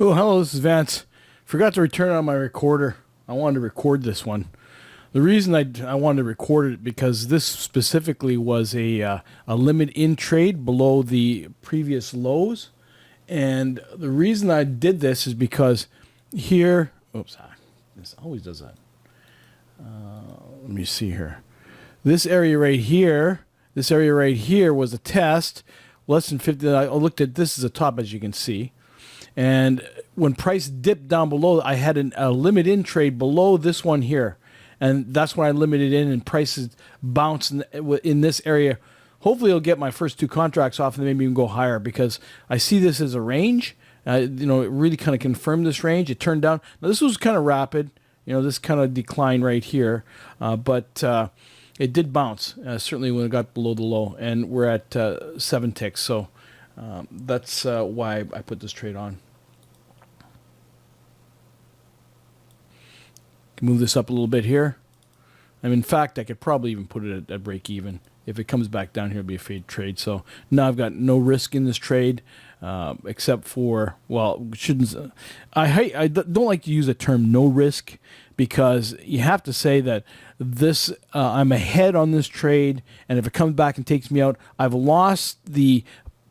Oh, hello, this is Vance. Forgot to return on my recorder. I wanted to record this one. The reason I wanted to record it because this specifically was a limit in trade below the previous lows. And the reason I did this is because here, this always does that. Let me see here. This area right here was a test, less than 50. I looked at this as a top, as you can see. And when price dipped down below, I had a limit in trade below this one here. And that's when I limited in, and prices bounced in this area. Hopefully I'll get my first two contracts off and maybe even go higher, because I see this as a range. It really kind of confirmed this range. It turned down. Now this was kind of rapid. This kind of decline right here. But it did bounce, certainly when it got below the low. And we're at 7 ticks. So that's why I put this trade on. Can move this up a little bit here. In fact, I could probably even put it at break even. If it comes back down here, it'll be a fade trade. So now I've got no risk in this trade, except for, I don't like to use the term no risk, because you have to say that this I'm ahead on this trade, and if it comes back and takes me out, I've lost the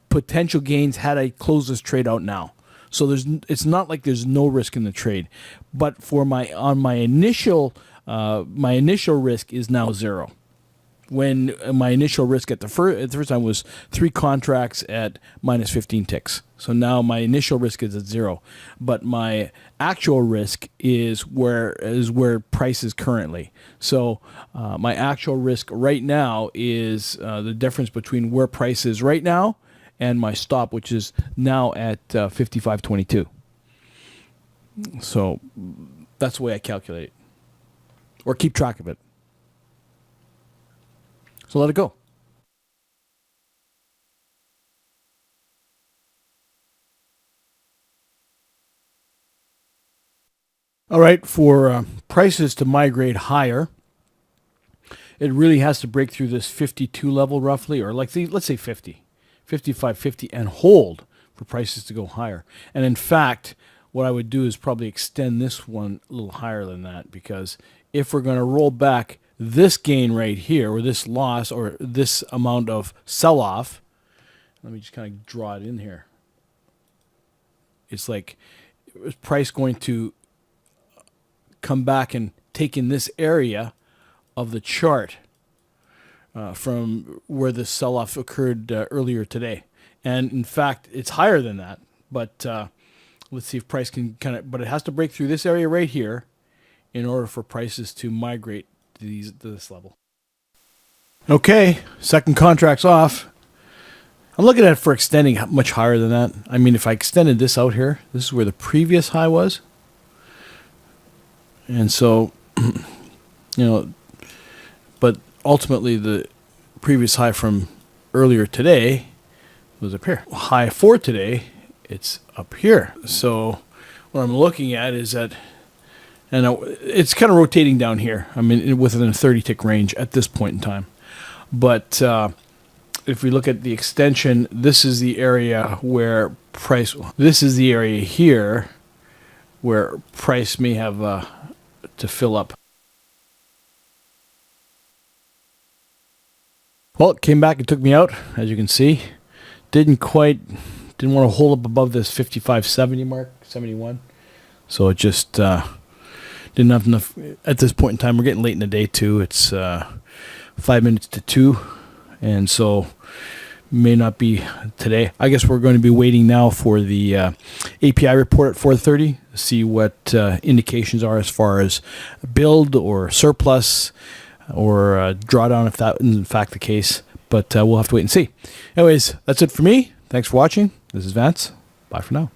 potential gains had I closed this trade out now. So it's not like there's no risk in the trade, but for my initial risk is now zero. When my initial risk at the first time was 3 contracts at minus 15 ticks. So now my initial risk is at zero, but my actual risk is where price is currently. So my actual risk right now is the difference between where price is right now and my stop, which is now at 55.22. So that's the way I calculate it, or keep track of it. So let it go. All right, for prices to migrate higher, it really has to break through this 52 level roughly, or let's say 50. 55, 50, and hold for prices to go higher. And in fact, what I would do is probably extend this one a little higher than that, because if we're going to roll back this gain right here, or this loss, or this amount of sell-off, let me just kind of draw it in here. It's like, is price going to come back and take in this area of the chart from where the sell-off occurred earlier today? And in fact, it's higher than that. But let's see if price can but it has to break through this area right here in order for prices to migrate to this level. Okay, second contract's off. I'm looking at it for extending much higher than that. If I extended this out here, this is where the previous high was. And so, but ultimately the previous high from earlier today was up here. High for today, it's up here. So what I'm looking at is that, and it's kind of rotating down here. Within a 30 tick range at this point in time. But if we look at the extension, this is the area where this is the area here where price may have to fill up. Well, it came back and took me out, as you can see. Didn't want to hold up above this 55.70 mark, 71. So it just didn't have enough at this point in time. We're getting late in the day too. It's 5 minutes to 2, and so may not be today. I guess we're going to be waiting now for the API report at 4:30 to see what indications are as far as build or surplus or drawdown, if that is in fact the case. But we'll have to wait and see. Anyways, that's it for me. Thanks for watching. This is Vance. Bye for now.